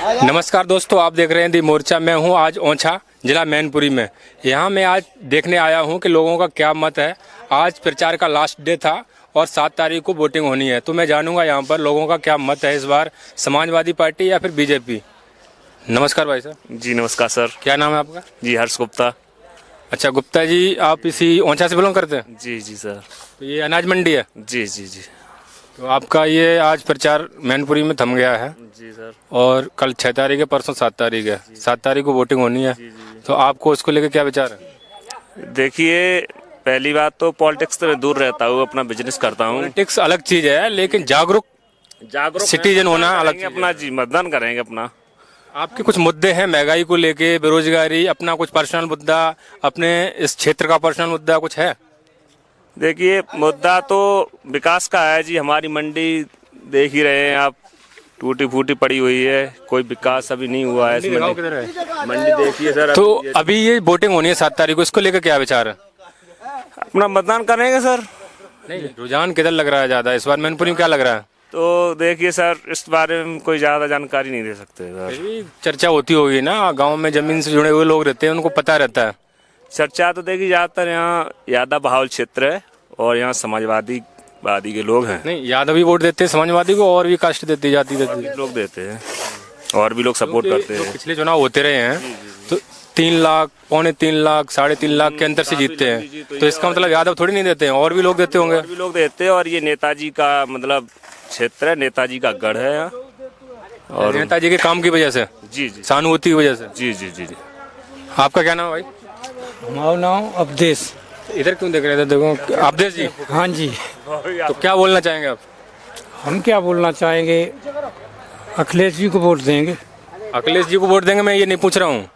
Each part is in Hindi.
नमस्कार दोस्तों, आप देख रहे हैं दी मोर्चा। मैं हूं आज ओंछा जिला मैनपुरी में। यहां मैं आज देखने आया हूं कि लोगों का क्या मत है। आज प्रचार का लास्ट डे था और 7 तारीख को वोटिंग होनी है, तो मैं जानूंगा यहां पर लोगों का क्या मत है इस बार, समाजवादी पार्टी या फिर बीजेपी। नमस्कार भाई साहब। जी नमस्कार सर। क्या नाम है आपका? जी हर्ष गुप्ता। अच्छा गुप्ता जी, आप इसी ओंछा से बिलोंग करते हैं? जी जी सर। तो ये अनाज मंडी है? जी जी जी। तो आपका ये आज प्रचार मैनपुरी में थम गया है जी सर। और कल 6 तारीख है, परसों 7 तारीख है। 7 तारीख को वोटिंग होनी है, तो आपको उसको लेकर क्या विचार है? देखिए, पहली बात तो पॉलिटिक्स से मैं दूर रहता हूँ, अपना बिजनेस करता हूँ। पॉलिटिक्स अलग चीज है, लेकिन जागरूक सिटीजन होना अलग चीज है। अपना जी मतदान करेंगे अपना। आपके कुछ मुद्दे हैं महंगाई को लेके, बेरोजगारी, अपना कुछ पर्सनल मुद्दा, अपने इस क्षेत्र का पर्सनल मुद्दा कुछ है? देखिए, मुद्दा तो विकास का है जी। हमारी मंडी देख ही रहे हैं आप, टूटी फूटी पड़ी हुई है, कोई विकास अभी नहीं हुआ है। मंडी देखिए सर। तो अभी ये वोटिंग होनी है 7 तारीख को, इसको लेकर क्या विचार है? अपना मतदान करेंगे सर। नहीं, रुझान किधर लग रहा है ज्यादा इस बार मैनपुरी में, क्या लग रहा है? तो देखिए सर, इस बारे में कोई ज्यादा जानकारी नहीं दे सकते सर। चर्चा होती होगी ना, गांव में जमीन से जुड़े हुए लोग रहते हैं, उनको पता रहता है। चर्चा तो देखिए ज्यादातर यहाँ यादव बहावल क्षेत्र है और यहाँ समाजवादी के लोग हैं। नहीं, यादव भी वोट देते हैं समाजवादी को, और भी कास्ट देती जाती लोग देते हैं और भी लोग सपोर्ट करते हैं। पिछले चुनाव होते रहे हैं तो 3 लाख, 3.25 लाख, 3.5 लाख के अंतर से जीतते हैं, तो इसका मतलब यादव थोड़ी नहीं देते हैं, और भी लोग देते होंगे। और भी लोग देते हैं, और ये नेताजी का मतलब क्षेत्र है, नेताजी का गढ़ है यहाँ। और नेताजी के काम की वजह से, जी जी, सहानुभूति की वजह से। जी जी जी जी। आपका क्या नाम है भाई? हमारा नाम अवधेश। इधर क्यों देख रहे थे? देखो अवधेश जी। हाँ जी। तो क्या बोलना चाहेंगे आप? हम क्या बोलना चाहेंगे, अखिलेश जी को वोट देंगे। अखिलेश जी को वोट देंगे? मैं ये नहीं पूछ रहा हूँ,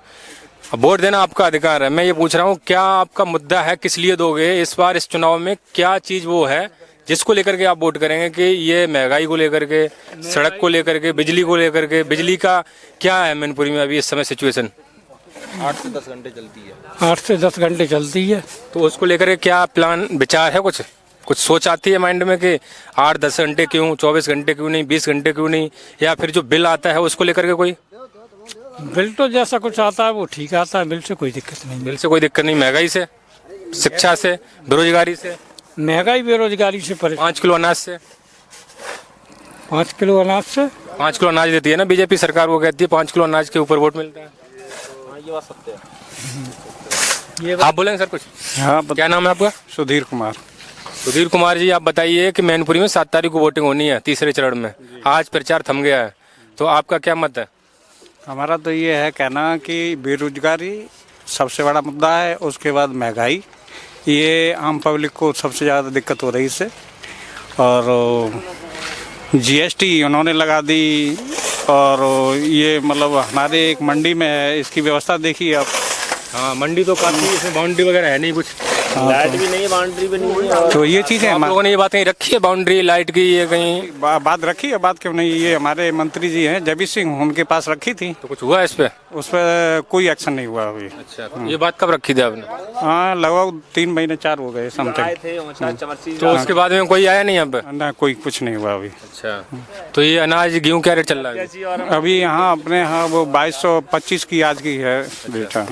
वोट देना आपका अधिकार है। मैं ये पूछ रहा हूँ, क्या आपका मुद्दा है, किस लिए दोगे इस बार इस चुनाव में? क्या चीज वो है जिसको लेकर के आप वोट करेंगे? कि ये महंगाई को लेकर के, सड़क को लेकर के, बिजली को लेकर के? बिजली का क्या है मैनपुरी में अभी इस समय सिचुएशन? 8 से 10 घंटे चलती है। 8 से 10 घंटे चलती है। तो उसको लेकर के क्या प्लान, विचार है? कुछ सोच आती है माइंड में कि 8-10 घंटे क्यों, 24 घंटे क्यों नहीं, 20 घंटे क्यों नहीं? या फिर जो बिल आता है उसको लेकर के कोई? बिल तो जैसा कुछ आता है वो ठीक आता है, बिल से कोई दिक्कत नहीं। बिल से कोई दिक्कत नहीं, महंगाई से, शिक्षा से, बेरोजगारी से? महंगाई बेरोजगारी से 5 किलो अनाज से? 5 किलो अनाज से? 5 किलो अनाज देती है ना बीजेपी सरकार, वो कहती है 5 किलो अनाज के ऊपर वोट मिलता है। ये बात सत्य है। आप बोलेंगे सर कुछ? हाँ। क्या नाम है आपका? सुधीर कुमार। सुधीर कुमार जी, आप बताइए कि मैनपुरी में 7 तारीख को वोटिंग होनी है, तीसरे चरण में। आज प्रचार थम गया है, तो आपका क्या मत है? हमारा तो ये है कहना कि बेरोजगारी सबसे बड़ा मुद्दा है, उसके बाद महंगाई, ये आम पब्लिक को सबसे ज़्यादा दिक्कत हो रही है इससे। और जीएसटी उन्होंने लगा दी, और ये मतलब हमारे एक मंडी में है, इसकी व्यवस्था देखिए आप। हाँ, मंडी तो काफी, इसमें बाउंड्री वगैरह है नहीं कुछ, लाइट भी नहीं है, बाउंड्री भी नहीं है। तो ये चीज़ें आप लोगों ने ये बात कहीं रखी है, बाउंड्री लाइट की? ये कहीं बात रखी है, बात क्यों नहीं? ये हमारे मंत्री जी हैं जबीर सिंह, उनके पास रखी थी। तो कुछ हुआ इस पे? उस पर कोई एक्शन नहीं हुआ अभी। अच्छा, तो ये बात कब रखी थी आपने? हाँ, लगभग 3 महीने 4 हो गए समथिंग। तो उसके बाद में कोई आया नहीं यहाँ पे? ना, कोई कुछ नहीं हुआ अभी। अच्छा, तो ये अनाज गेहूँ क्या रेट चल रहा है अभी? यहाँ अपने यहाँ वो 2225 की आज की है बेटा।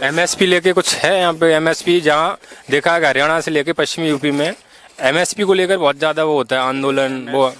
एमएसपी लेके कुछ है यहाँ पे? एमएसपी जहाँ देखा है हरियाणा से लेके पश्चिमी यूपी में एमएसपी को लेकर बहुत ज्यादा वो होता है आंदोलन। वो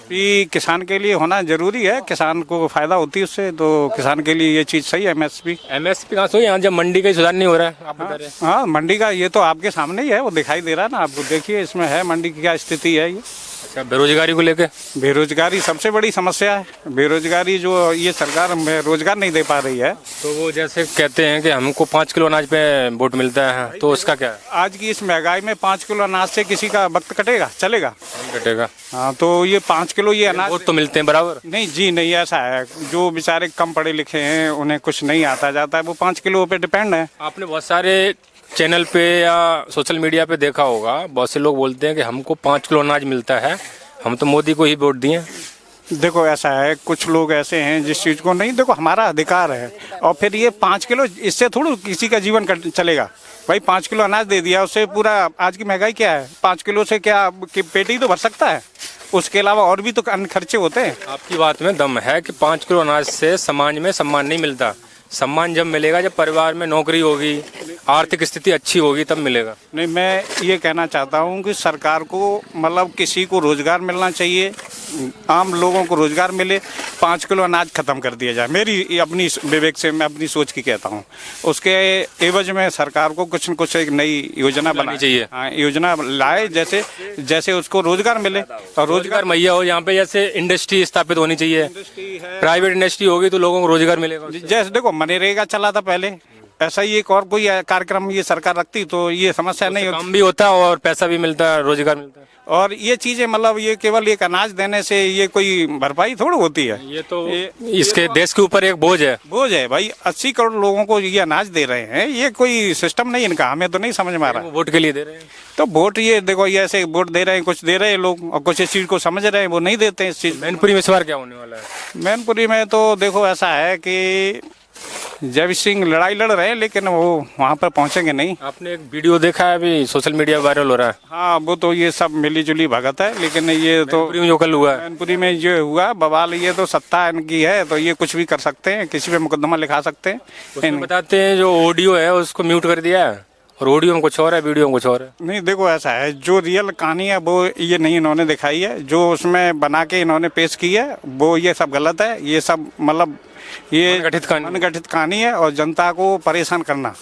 किसान के लिए होना जरूरी है, किसान को फायदा होती है उससे, तो किसान के लिए ये चीज सही है। एमएसपी कहाँ से? यहाँ जब मंडी का सुधार नहीं हो रहा है, आप बता रहे हैं। हाँ, मंडी का ये तो आपके सामने ही है, वो दिखाई दे रहा है ना आपको, देखिए इसमें है मंडी की क्या स्थिति है ये। अच्छा, बेरोजगारी को लेके? बेरोजगारी सबसे बड़ी समस्या है। बेरोजगारी, जो ये सरकार रोजगार नहीं दे पा रही है। तो वो जैसे कहते हैं कि हमको 5 किलो अनाज पे वोट मिलता है, तो उसका क्या है? आज की इस महंगाई में 5 किलो अनाज से किसी का वक्त कटेगा? चलेगा? नहीं कटेगा। हाँ, तो ये 5 किलो ये अनाज, वोट तो मिलते हैं बराबर? नहीं जी, नहीं, ऐसा है जो बेचारे कम पढ़े लिखे हैं, उन्हें कुछ नहीं आता जाता है, वो 5 किलो पे डिपेंड है। आपने बहुत सारे चैनल पे या सोशल मीडिया पे देखा होगा, बहुत से लोग बोलते हैं कि हमको 5 किलो अनाज मिलता है, हम तो मोदी को ही वोट दिए। देखो ऐसा है, कुछ लोग ऐसे हैं जिस चीज़ को नहीं, देखो हमारा अधिकार है, और फिर ये 5 किलो, इससे थोड़ा किसी का जीवन चलेगा भाई। 5 किलो अनाज दे दिया, उससे पूरा, आज की महंगाई क्या है, 5 किलो से क्या पेट ही तो भर सकता है? उसके अलावा और भी तो अन्य खर्चे होते हैं। आपकी बात में दम है कि 5 किलो अनाज से समाज में सम्मान नहीं मिलता। सम्मान जब मिलेगा जब परिवार में नौकरी होगी, आर्थिक स्थिति अच्छी होगी, तब मिलेगा। नहीं, मैं ये कहना चाहता हूँ कि सरकार को मतलब किसी को रोजगार मिलना चाहिए, आम लोगों को रोजगार मिले, 5 किलो अनाज खत्म कर दिया जाए। मेरी अपनी विवेक से मैं अपनी सोच की कहता हूँ। उसके एवज में सरकार को कुछ न कुछ एक नई योजना बनानी चाहिए। हाँ, योजना लाए जैसे जैसे उसको रोजगार मिले और रोजगार मुहैया हो। यहाँ पे जैसे इंडस्ट्री स्थापित होनी चाहिए, प्राइवेट इंडस्ट्री होगी तो लोगों को रोजगार मिलेगा। जैसे देखो मनरेगा चला था पहले, ऐसा ही एक और कोई कार्यक्रम ये सरकार रखती तो ये समस्या नहीं होती। काम भी होता और पैसा भी मिलता है, रोजगार मिलता है। और ये चीजें मतलब ये केवल एक अनाज देने से ये कोई भरपाई थोड़ी होती है। ये तो इसके देश के ऊपर एक बोझ है। बोझ है भाई, 80 करोड़ लोगों को ये अनाज दे रहे हैं, ये कोई सिस्टम नहीं इनका, हमें तो नहीं समझ में आ रहा है। वोट के लिए दे रहे हैं तो वोट ये देखो, ये ऐसे वोट दे रहे हैं, कुछ दे रहे हैं लोग और कुछ इस चीज को समझ रहे हैं, वो नहीं देते हैं इस चीज। मैनपुरी में इस बार क्या होने वाला है? मैनपुरी में तो देखो ऐसा है कि जय सिंह लड़ाई लड़ रहे हैं, लेकिन वो वहाँ पर पहुँचेंगे नहीं। आपने एक वीडियो देखा है अभी सोशल मीडिया वायरल हो रहा है? हाँ, वो तो ये सब मिली जुली भगत है, लेकिन ये तो मैनपुरी में जो कल हुआ है, मैनपुरी में जो हुआ बवाल, ये तो सत्ता इनकी है तो ये कुछ भी कर सकते हैं, किसी पे मुकदमा लिखा सकते हैं। उसमें बताते हैं जो ऑडियो है उसको म्यूट कर दिया है और ऑडियो में कुछ और है, वीडियो में कुछ और है। नहीं देखो, ऐसा है जो रियल कहानी है वो ये नहीं इन्होंने दिखाई है, जो उसमें बना के इन्होंने पेश की है वो ये सब गलत है। ये सब मतलब ये मनगठित कहानी है और जनता को परेशान करना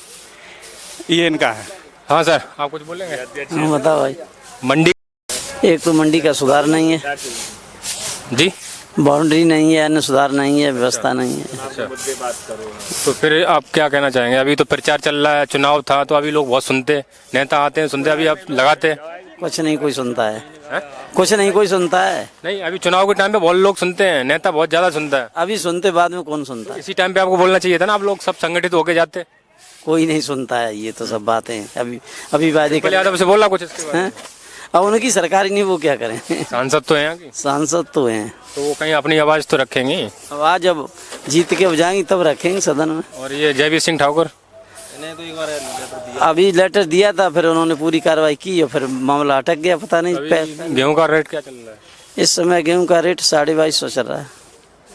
ये इनका है। हाँ सर, आप कुछ बोलेंगे? हाँ बताओ भाई। मंडी, एक तो मंडी का सुधार नहीं है जी, बाउंड्री नहीं है, अन्य सुधार नहीं है, व्यवस्था नहीं है। तो फिर आप क्या कहना चाहेंगे? अभी तो प्रचार चल रहा है, चुनाव था तो अभी लोग बहुत सुनते, नेता आते हैं सुनते, अभी आप लगाते? कुछ नहीं कोई सुनता है, कुछ नहीं कोई सुनता है। नहीं, अभी चुनाव के टाइम पे बहुत लोग सुनते हैं, नेता बहुत ज्यादा सुनता है। अभी सुनते, बाद में कौन सुनता है? इसी टाइम पे आपको बोलना चाहिए था ना, आप लोग सब संगठित होके जाते। कोई नहीं सुनता है, ये तो सब बातें हैं। अभी वादे पहले यादव से बोला कुछ इसके बारे में? अब उनकी सरकार ही नहीं, वो क्या करें। सांसद तो हैं यहाँ की, सांसद तो हैं, तो वो कहीं अपनी आवाज तो रखेंगे। आवाज जब जीत के बजाएंगे तब रखेंगे सदन में। और ये जयवीर सिंह ठाकुर अभी लेटर दिया था, फिर उन्होंने पूरी कार्रवाई की और फिर मामला अटक गया। पता नहीं गेहूं का रेट क्या चल रहा है इस समय? गेहूं का रेट 2250 चल रहा है।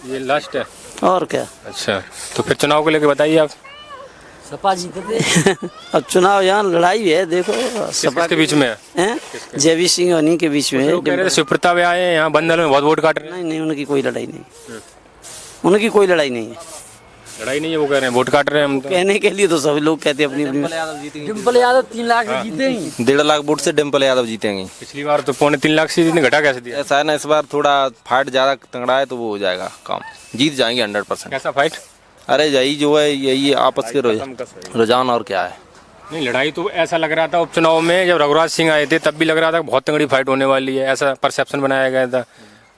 ये लास्ट है? और क्या। अच्छा, तो फिर चुनाव को लेके बताइए आप। सपा जीतते। अब चुनाव यहाँ लड़ाई है, देखो सपा के बीच में है, जयवीर सिंह और इन्हीं के बीच में है। शिवप्रताप आए हैं यहाँ बंदल में, बहुत वोट काट रहे हैं। नहीं, उनकी कोई लड़ाई नहीं, उनकी कोई लड़ाई नहीं है। लड़ाई नहीं है, वो कह रहे हैं वोट काट रहे हैं हम तो। कहने के लिए तो सभी लोग कहते हैं अपनी अपनी। डिम्पल यादव 3 लाख से जीतेंगे, 1.5 लाख वोट से डिम्पल यादव जीतेंगे। पिछली बार तो 2.25 लाख से जीतने, घटा कैसे दिया? ऐसा है ना, इस बार थोड़ा फाइट ज्यादा तगड़ा है तो वो हो जाएगा काम, जीत जाएंगे 100%। कैसा फाइट? अरे यही जो है, यही आपस के रुझान, और क्या है। नहीं, लड़ाई तो ऐसा लग रहा था उपचुनाव में जब रघुराज सिंह आए थे तब भी लग रहा था बहुत तगड़ी फाइट होने वाली है, ऐसा परसेप्शन बनाया गया था।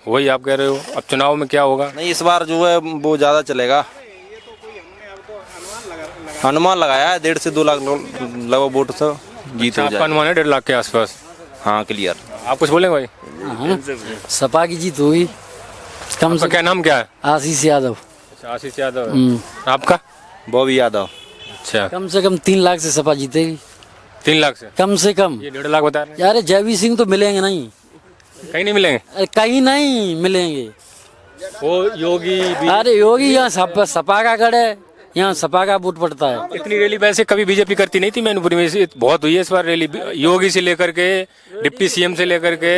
वही आप कह रहे हो, अब चुनाव में क्या होगा? नहीं, इस बार जो है वो ज्यादा चलेगा। अनुमान लगाया है 1.5 से 2 लाख लगभग वोट से जीत हो आपका जाए। अनुमान है 1.5 लाख के आसपास? हाँ, क्लियर। आप कुछ बोलेंगे भाई? सपा की जीत होगी कम आपका क्या नाम क्या है? आशीष यादव। आशीष यादव। आपका? बॉबी यादव। अच्छा, कम से कम 3 लाख से सपा जीतेगी। 3 लाख से? कम से कम। ये 1.5 लाख बता रहे हैं। यार जयवीर सिंह तो मिलेंगे नहीं, कहीं नहीं मिलेंगे। अरे कहीं नहीं मिलेंगे। वो योगी अरे योगी यहाँ सपा का गढ़ है, यहाँ सपा का वोट पड़ता है। इतनी रैली वैसे कभी बीजेपी करती नहीं थी मैनपुरी में, बहुत हुई है इस बार रैली। योगी से लेकर के डिप्टी सीएम से लेकर के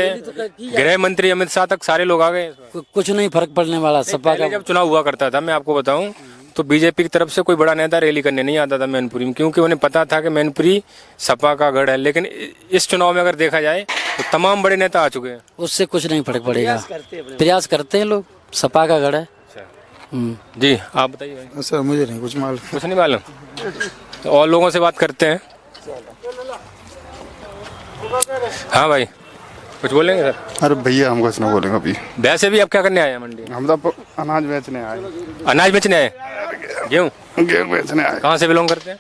गृह मंत्री अमित शाह तक सारे लोग आ गए इस बार। कुछ नहीं फर्क पड़ने वाला सपा का। जब चुनाव हुआ करता था, मैं आपको बताऊं, तो बीजेपी की तरफ से कोई बड़ा नेता रैली करने नहीं आता था मैनपुरी में, क्योंकि उन्हें पता था कि मैनपुरी सपा का गढ़ है। लेकिन इस चुनाव में अगर देखा जाए तो तमाम बड़े नेता आ चुके हैं। उससे कुछ नहीं फर्क पड़ेगा, प्रयास करते हैं लोग, सपा का गढ़ है। जी, आप बताइए भाई। सर मुझे नहीं कुछ मालूम। कुछ नहीं मालूम, तो और लोगों से बात करते हैं। हाँ भाई, कुछ बोलेंगे सर? अरे भैया हम कुछ ना बोलेंगे अभी। वैसे भी आप क्या करने आए हैं मंडी? हम तो अनाज बेचने आए। अनाज बेचने आए? गेहूँ? गेहूँ बेचने आए। कहाँ से बिलोंग करते हैं?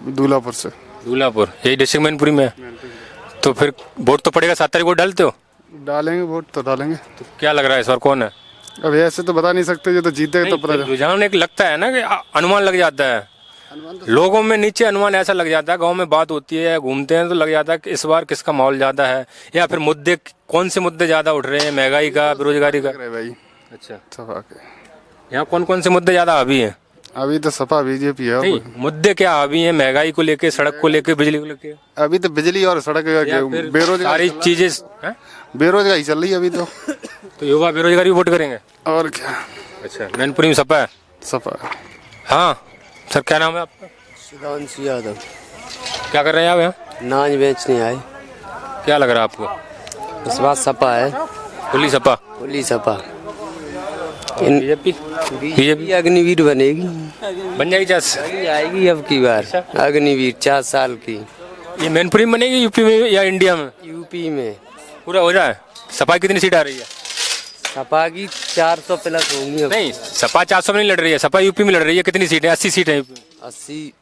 दूल्हापुर से। दूल्हापुर, यही डिस्ट्रिक्ट मैनपुरी में है। तो फिर वोट तो पड़ेगा, 7 तारीख को डालते हो? डालेंगे वोट तो डालेंगे। तो क्या लग रहा है इस बार कौन है? अब ऐसे तो बता नहीं सकते, जो तो जीतेगा तो पता। रुझान एक लगता है ना कि अनुमान लग जाता है। लोगों में नीचे अनुमान ऐसा लग जाता है, गांव में बात होती है, घूमते हैं तो लग जाता है कि इस बार किसका माहौल ज्यादा है, या फिर मुद्दे कौन से मुद्दे ज्यादा उठ रहे हैं, महंगाई का, बेरोजगारी का। रहे भाई अच्छा, सपा के। यहाँ कौन कौन से मुद्दे ज्यादा हावी हैं? अभी तो सपा बीजेपी है। नहीं, मुद्दे क्या हावी हैं? महंगाई को लेके, सड़क को लेके, बिजली को लेके, अभी तो बिजली और सड़क या फिर बेरोजगारी सारी चीजें हैं? बेरोजगारी चल रही है अभी तो। तो युवा बेरोजगारी वोट करेंगे। और क्या, अच्छा, मैनपुरी में सपा है। सपा। हाँ सर, क्या नाम है आपका? सुधांशु यादव। क्या कर रहे हैं आप यहाँ? नाच बेचने आए। क्या लग रहा है आपको? इस बात सपा है। खुली सपा, खुली सपा। बीजेपी बीजेपी अग्निवीर बनेगी। बन जाएगी चांस? आएगी अब की बार अग्निवीर 4 साल की। ये मैनपुरी में बनेगी, यूपी में या इंडिया में? यूपी में पूरा हो जाए। सपा की कितनी सीट आ रही है? सपा की 400 प्लस होंगी अब। नहीं, सपा 400 में नहीं लड़ रही है, सपा यूपी में लड़ रही है। कितनी सीट है? 80 सीट है यूपी में। 80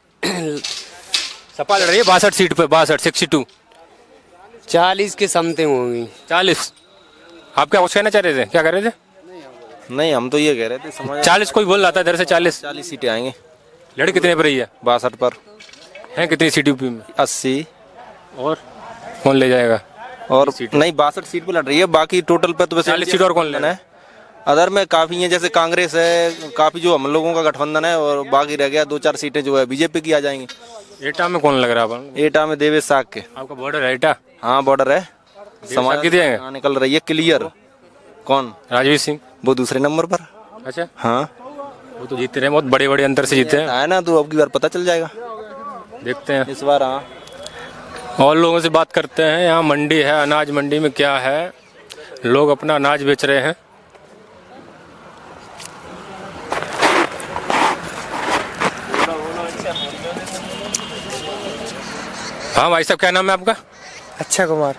सपा लड़ रही है 62 सीट पे, 62, 62, 40 के समथिंग होंगी। 40। आप क्या कुछ कहना चाह रहे थे? क्या कर रहे थे? नहीं, हम तो ये कह रहे थे समाज 40 कोई बोल रहा था इधर से 40। 40 सीटें आएंगे। लड़ कितने पर रही है? 62 पर। है कितनी सीट यूपी में? 80। और कौन ले जाएगा? और नहीं, 62 सीट पे लड़ रही है, बाकी टोटल पे तो वैसे 40 सीट और कौन लेना है? अदर में काफी है, जैसे कांग्रेस है, काफी जो हम लोगों का गठबंधन है, और बाकी रह गया 2-4 सीटें जो है बीजेपी की आ जाएंगी। एटा में कौन लग रहा है आपको? एटा में देवेश साग के। आपका बॉर्डर है एटा? हाँ, बॉर्डर है। समाज की देंगे? हाँ, निकल रही है क्लियर। कौन? राजवीर सिंह। वो दूसरे नंबर पर। अच्छा, हाँ, वो तो जीते रहे, बहुत बड़े बड़े अंतर से जीते हैं। है ना, तो अब की बार पता चल जाएगा देखते हैं इस बार। हाँ, और लोगों से बात करते हैं। यहाँ मंडी है, अनाज मंडी में क्या है, लोग अपना अनाज बेच रहे हैं। हाँ भाई साहब, क्या नाम है आपका? अक्षय कुमार।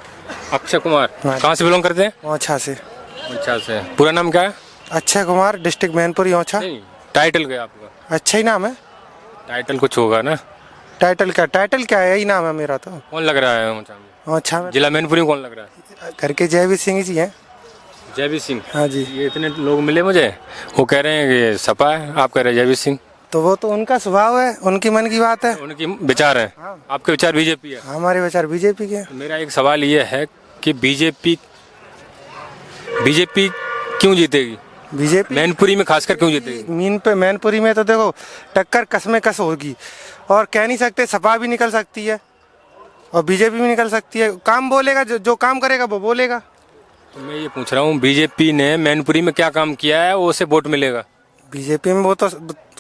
अक्षय कुमार। कहाँ से बिलोंग करते हैं? ओछा से। अच्छा से। पूरा नाम क्या है? अक्षय कुमार, डिस्ट्रिक्ट मैनपुरी ओछा। नहीं, टाइटल क्या है आपका? अच्छा ही नाम है। टाइटल कुछ होगा ना? टाइटल क्या है, यही नाम है मेरा तो। कौन लग रहा है ओछा में? ओछा में जिला मैनपुरी में कौन लग रहा है? घर के जयवीर सिंह जी हैं। जयवीर सिंह। हाँ जी। ये इतने लोग मिले मुझे, वो कह रहे हैं कि सपा है, आप कह रहे हैं जयवीर सिंह। तो वो तो उनका स्वभाव है, उनकी मन की बात है। उनकी विचार है। आपके विचार बीजेपी है। हमारे विचार बीजेपी के। मेरा एक सवाल ये है कि बीजेपी क्यों जीतेगी? बीजेपी मैनपुरी में खासकर क्यों जीतेगी? मैनपुरी में तो देखो टक्कर कस में कस होगी, और कह नहीं सकते, सपा भी निकल सकती है और बीजेपी भी निकल सकती है। काम बोलेगा, जो काम करेगा वो बोलेगा। तो मैं ये पूछ रहा हूँ, बीजेपी ने मैनपुरी में क्या काम किया है, वो उसे वोट मिलेगा? बीजेपी में वो तो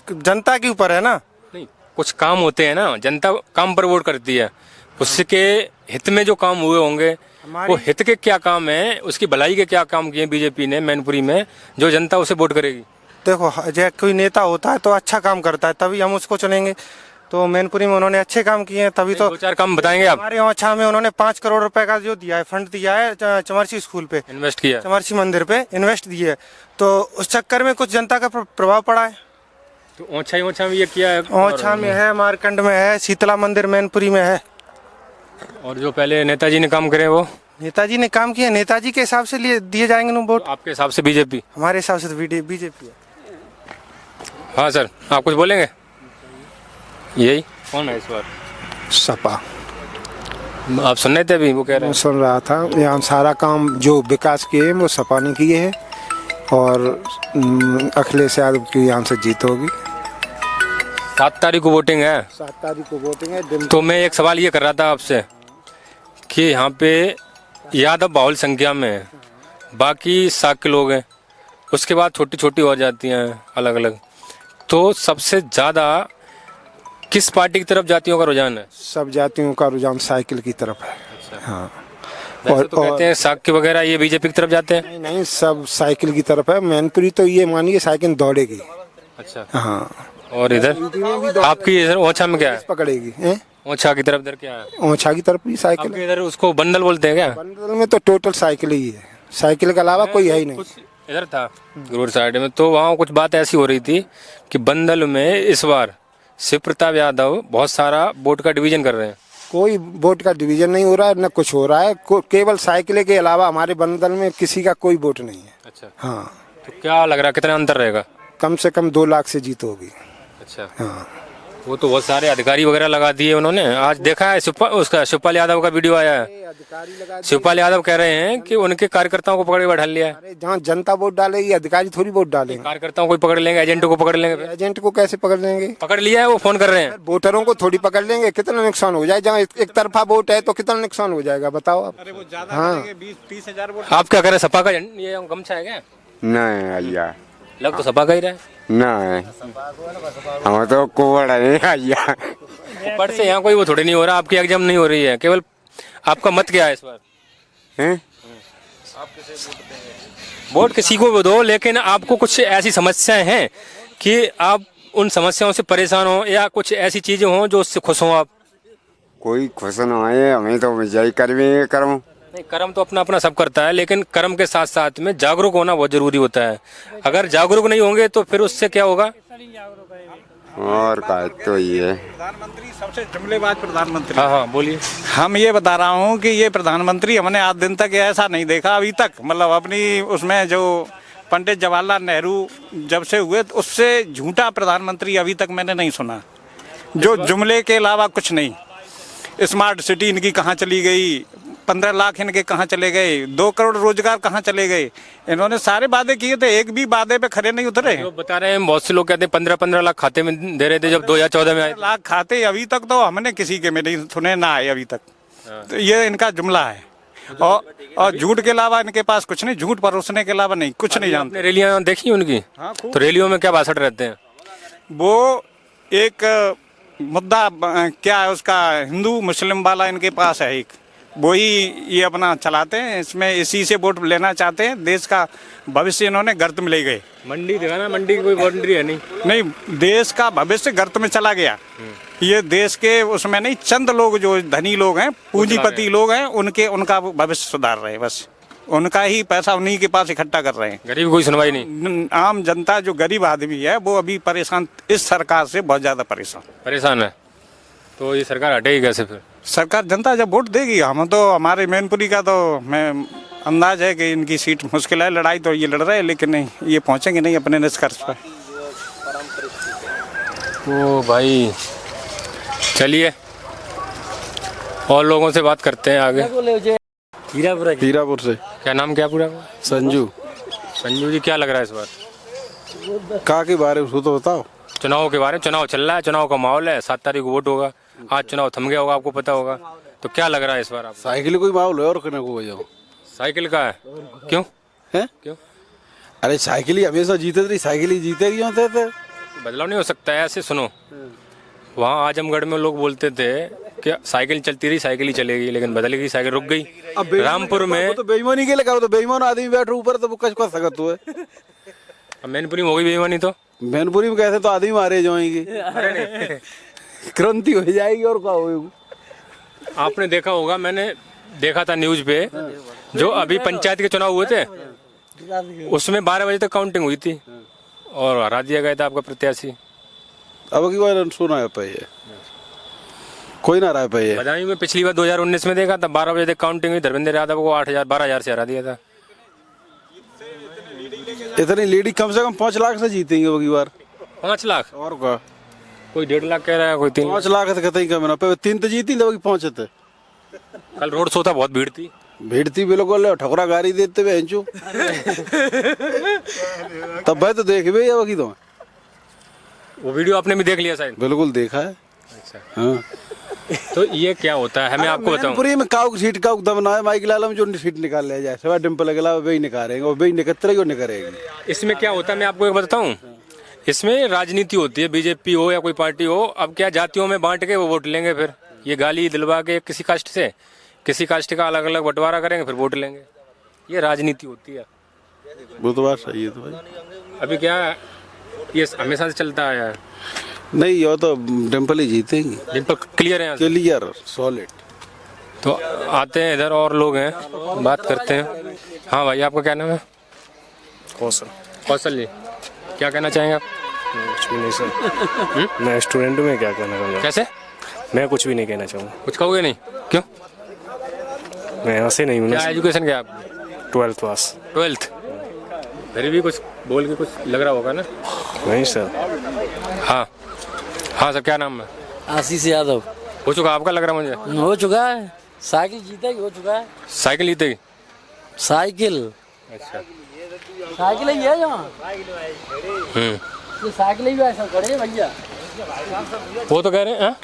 जनता के ऊपर है ना। नहीं, कुछ काम होते हैं ना, जनता काम पर वोट करती है, उसके हित में जो काम हुए होंगे, वो हित के क्या काम है, उसकी भलाई के क्या काम किए बीजेपी ने मैनपुरी में, जो जनता उसे वोट करेगी? देखो, जब कोई नेता होता है तो अच्छा काम करता है, तभी हम उसको चुनेंगे। तो मैनपुरी में उन्होंने अच्छे काम किए हैं, तभी तो। 2-4 काम बताएंगे आप? हमारे ओछा में उन्होंने 5 करोड़ रुपए का जो दिया है, फंड दिया है चमरसी स्कूल पे, इन्वेस्ट किया? चमरसी मंदिर पे इन्वेस्ट दिए है, तो उस चक्कर में कुछ जनता का प्रभाव पड़ा है। तो ओछा में ये किया है? ओछा में है, मारकंड में है, शीतला मंदिर मैनपुरी में है। और जो पहले नेताजी ने काम करे, वो नेताजी ने काम किया, नेताजी के हिसाब से लिए दिए जाएंगे ना वोट। आपके हिसाब से बीजेपी? हमारे हिसाब से तो बीजेपी है। हाँ सर, आप कुछ बोलेंगे? यही कौन है इस बार? सपा। आप सुन रहे थे अभी, वो कह रहे मैं हैं। सुन रहा था, यहाँ सारा काम जो विकास किए हैं वो सपा ने किए हैं, और अखिलेश यादव की यहाँ से जीत होगी। 7 तारीख को वोटिंग है। 7 तारीख को वोटिंग है। तो मैं एक सवाल ये कर रहा था आपसे कि यहाँ पे यादव बाहुल संख्या में है, बाकी साक के लोग हैं, उसके बाद छोटी छोटी हो जाती हैं अलग अलग, तो सबसे ज़्यादा किस पार्टी की तरफ जातियों का रुझान है? सब जातियों का रुझान साइकिल की तरफ है। हाँ, वैसे तो कहते हैं साक के वगैरह ये बीजेपी की तरफ जाते हैं। नहीं, सब साइकिल की तरफ है। मैनपुरी तो ये मानिए साइकिल दौड़ेगी। अच्छा। हाँ, और इधर आपकी इधर ओछा में क्या है? पकड़ेगी। ओछा की तरफ इधर क्या है? ओछा की तरफ भी साइकिल आपके इधर उसको बंडल बोलते हैं क्या? बंडल में तो टोटल साइकिल ही है, साइकिल के अलावा कोई है ही नहीं। कुछ इधर था गुरूर साइड में, तो वहाँ कुछ बात ऐसी हो रही थी कि बंदल में इस बार शिव प्रताप यादव बहुत सारा वोट का डिवीजन कर रहे हैं। कोई वोट का डिवीजन नहीं हो रहा है, न कुछ हो रहा है। केवल साइकिल के अलावा हमारे बंदल में किसी का कोई वोट नहीं है। अच्छा। हाँ, तो क्या लग रहा है कितना अंतर रहेगा? कम से कम 2 लाख से जीत होगी। अच्छा। हाँ, वो तो बहुत सारे अधिकारी वगैरह लगा दिए उन्होंने। आज देखा है उसका शिवपाल यादव का वीडियो आया है। शिवपाल यादव कह रहे हैं कि उनके कार्यकर्ताओं को पकड़ के बैठा लिया है। अरे जहाँ जनता वोट डालेगी, अधिकारी थोड़ी वोट डालेंगे। कार्यकर्ताओं को पकड़ लेंगे, एजेंटों को पकड़ लेंगे। फिर एजेंट को कैसे पकड़ लेंगे? पकड़ लिया है, वो फोन कर रहे हैं। वोटरों को थोड़ी पकड़ लेंगे। कितना नुकसान हो जाए? जहाँ एक तरफा वोट है तो कितना नुकसान हो जाएगा बताओ आप। अरे वो ज्यादा हाँ। 20-30 हजार वोट। आप क्या करें? सपा का ये गमछा है क्या? नहीं भैया, लग तो सपा का ही रहा है। नहीं, हम तो कोवड़ है भैया। ऊपर से यहाँ कोई वो थोड़ी नहीं हो रहा, आपकी एग्जाम नहीं हो रही है। केवल आपका मत क्या है इस बार? वोट किसी को भी दो, लेकिन आपको कुछ ऐसी समस्याएं हैं कि आप उन समस्याओं से परेशान हो, या कुछ ऐसी चीजें हो जो उससे खुश हो आप? कोई खुश न आए, हमें तो यही कर्म करूँ। नहीं, कर्म तो अपना अपना सब करता है, लेकिन कर्म के साथ साथ में जागरूक होना बहुत जरूरी होता है। अगर जागरूक नहीं होंगे तो फिर उससे क्या होगा? और का तो ये प्रधानमंत्री सबसे जुमलेबाज प्रधानमंत्री। हाँ हाँ बोलिए। हम ये बता रहा हूँ कि ये प्रधानमंत्री हमने आज दिन तक ऐसा नहीं देखा अभी तक। मतलब अपनी उसमें जो पंडित जवाहरलाल नेहरू जब से हुए तो उससे झूठा प्रधानमंत्री अभी तक मैंने नहीं सुना, जो जुमले के अलावा कुछ नहीं। स्मार्ट सिटी इनकी कहाँ चली गई? 15 लाख इनके कहाँ चले गए? 2 करोड़ रोजगार कहाँ चले गए? इन्होंने सारे वादे किए थे, एक भी वादे पे खरे नहीं उतरे। जो बता रहे हैं, बहुत से लोग कहते हैं 15-15 लाख खाते में दे रहे थे जब 2014 में आए। लाख खाते अभी तक तो हमने किसी के में नहीं सुने, ना आए अभी तक। तो ये इनका जुमला है, और झूठ के अलावा इनके पास कुछ नहीं। झूठ परोसने के अलावा नहीं, कुछ नहीं जानते। रैलियां देखी उनकी? हाँ, खूब। तो रैलियों में क्या भाषण रहते हैं? वो एक मुद्दा क्या है उसका, हिंदू मुस्लिम वाला इनके पास है एक, वही ये अपना चलाते हैं। इसमें इसी से वोट लेना चाहते हैं। देश का भविष्य इन्होंने गर्त में ले गए। मंडी देखा ना, मंडी की कोई बाउंड्री है नहीं। देश का भविष्य गर्त में चला गया। ये देश के उसमें नहीं, चंद लोग जो धनी लोग हैं, पूंजीपति लोग हैं, उनका भविष्य सुधार रहे हैं। बस उनका ही पैसा उन्हीं के पास इकट्ठा कर रहे हैं। गरीब कोई सुनवाई नहीं। आम जनता जो गरीब आदमी है वो अभी परेशान, इस सरकार से बहुत ज्यादा परेशान है। तो ये सरकार हटेगी कैसे फिर? सरकार, जनता जब वोट देगी। हम तो हमारे मैनपुरी का तो मैं अंदाज है कि इनकी सीट मुश्किल है। लड़ाई तो ये लड़ रहे हैं, लेकिन नहीं, ये पहुंचेंगे नहीं अपने निष्कर्ष पर। ओ भाई, चलिए और लोगों से बात करते हैं आगे। हीरापुर से। क्या नाम क्या पूरा? संजू। संजू जी, क्या लग रहा है इस बार? का के बारे में तो बताओ। चुनाव के बारे में? चुनाव चल रहा है, चुनाव का माहौल है। 7 तारीख को वोट होगा। आज चुनाव थम गया होगा, आपको पता होगा। तो क्या लग रहा है इस बार आपको? साइकिल कोई माहौल है और कहने को जाओ। साइकिल का है? क्यों है? क्यों? अरे साइकिल ही हमेशा जीते रही, साइकिल ही जीते रही होते थे। बदलाव नहीं हो सकता है? ऐसे सुनो, वहाँ आजमगढ़ में लोग बोलते थे कि साइकिल चलती रही, साइकिल ही चलेगी, लेकिन बदल गई, साइकिल रुक गई। अब रामपुर में तो बेईमानी के लिए करो, तो बेईमान आदमी बैठो ऊपर तो वो कच कर सकत हुए। मैनपुरी में हो गई बेईमानी तो? मैनपुरी में कैसे तो आदमी मारे जाएंगे, क्रांति हो जाएगी और क्या होगा। आपने देखा होगा, मैंने देखा था न्यूज पे, जो अभी पंचायत के चुनाव हुए थे उसमें 12 बजे तक काउंटिंग हुई थी और हरा दिया गया था आपका प्रत्याशी। अब की बार सुना है पे कोई ना रहा पे। बदायूं में पिछली बार 2019 में देखा था, 12 बजे तक काउंटिंग हुई, धर्मेंद्र यादव को 12,000 से हरा दिया था। इतनी लेडी कम से कम 5 लाख से जीतेंगे अब की बार। 5 लाख? और क्या, कोई 1.5 लाख कह रहा है, कोई 3 5 लाख से कतई कम ना पे 3 तो जीती लोग 5 थे। कल रोड शो था, बहुत भीड़ थी। भीड़ थी बिल्कुल, ठकुरा गाड़ी देते हुए हेंचू तब भाई तो देख भी अब की तो वो वीडियो आपने भी देख लिया शायद? बिल्कुल देखा है। अच्छा, हाँ। तो ये क्या होता है, मैं आपको बताऊं। पूरी में काउ सीट का दम ना है, माइक लाल में जो सीट निकाल ले जाए सवा डिंपल अगला वही निकालेंगे, और वही निकलेगी और निकलेगी। इसमें क्या होता है मैं आपको एक बताऊं, इसमें राजनीति होती है, बीजेपी हो या कोई पार्टी हो। अब क्या जातियों में बांट के वो वोट लेंगे, फिर ये गाली दिलवा के किसी कास्ट से किसी कास्ट का अलग अलग बंटवारा करेंगे, फिर वोट लेंगे। ये राजनीति होती है। वो तो बात सही है। तो भाई अभी क्या ये हमेशा से चलता आया है। नहीं, ये तो डिंपल ही जीतेंगी। डिंपल क्लियर है? Clear solid. तो आते हैं इधर और लोग हैं, बात करते हैं। हाँ भाई, आपका क्या नाम है? कौशल। कौशल जी, क्या कहना चाहेंगे आप? कुछ भी नहीं सर। मैं स्टूडेंट हूँ, मैं क्या कहना चाहूँगा? कैसे? मैं कुछ भी नहीं कहना चाहूँगा। कुछ कहोगे नहीं? क्यों? मैं यहाँ से नहीं हूँ। क्या एजुकेशन क्या आप? 12th पास। 12th? फिर भी कुछ बोल के कुछ लग रहा होगा ना? नहीं सर। हाँ हाँ सर, क्या नाम है? आशीष यादव। हो चुका आपका, लग रहा मुझे। हो चुका है, साइकिल जीता ही हो चुका है। साइकिल जीते ही? साइकिल, अच्छा। साइकिल ही है यहाँ, ये साइकिल ही ऐसा खड़े हैं भैया। वो तो कह रहे हैं हाँ?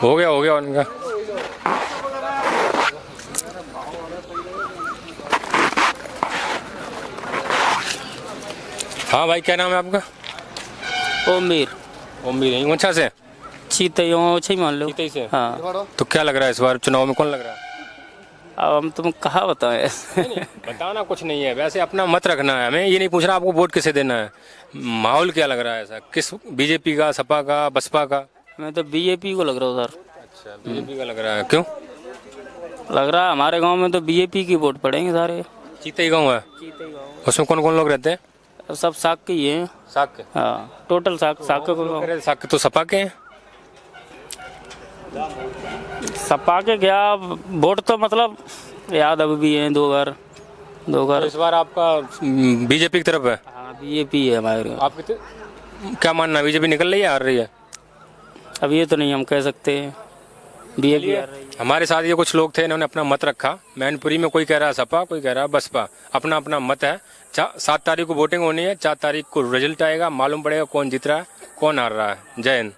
हो गया उनका। हाँ भाई, क्या नाम है आपका? ओमीर। ओमीर है, अच्छा से? चीते ही मान लो। जीते ही से? हाँ। तो क्या लग रहा है इस बार चुनाव में, कौन लग रहा है? अब हम तुम कहाँ बताएं। बताना कुछ नहीं है, वैसे अपना मत रखना है, हमें ये नहीं पूछ रहा आपको वोट किसे देना है। माहौल क्या लग रहा है ऐसा, किस, बीजेपी का, सपा का, बसपा का? मैं तो बीजेपी को लग रहा हूँ सर। अच्छा, बीजेपी का लग रहा है, क्यों? लग रहा है हमारे गांव में तो बीजेपी की वोट पड़ेंगे सारे। चीते ही गाँव है, उसमें कौन कौन लोग रहते हैं? सब साग के ही हैं। साग के? हाँ, टोटल साग के। साग के तो सपा के हैं। सपा के क्या वोट तो मतलब यादव भी हैं, दो घर। तो इस बार आपका बीजेपी की तरफ है? हाँ, बीजेपी है हमारे। आपकी क्या मानना है, बीजेपी निकल रही है, हार रही है? अब ये तो नहीं हम कह सकते, बीजेपी हार रही है। हमारे साथ ये कुछ लोग थे, इन्होंने अपना मत रखा। मैनपुरी में कोई कह रहा है सपा, कोई कह रहा है बसपा, अपना अपना मत है। 7 तारीख को वोटिंग होनी है, 4 तारीख को रिजल्ट आएगा, मालूम पड़ेगा कौन जीत रहा है, कौन हार रहा है। जय हिंद।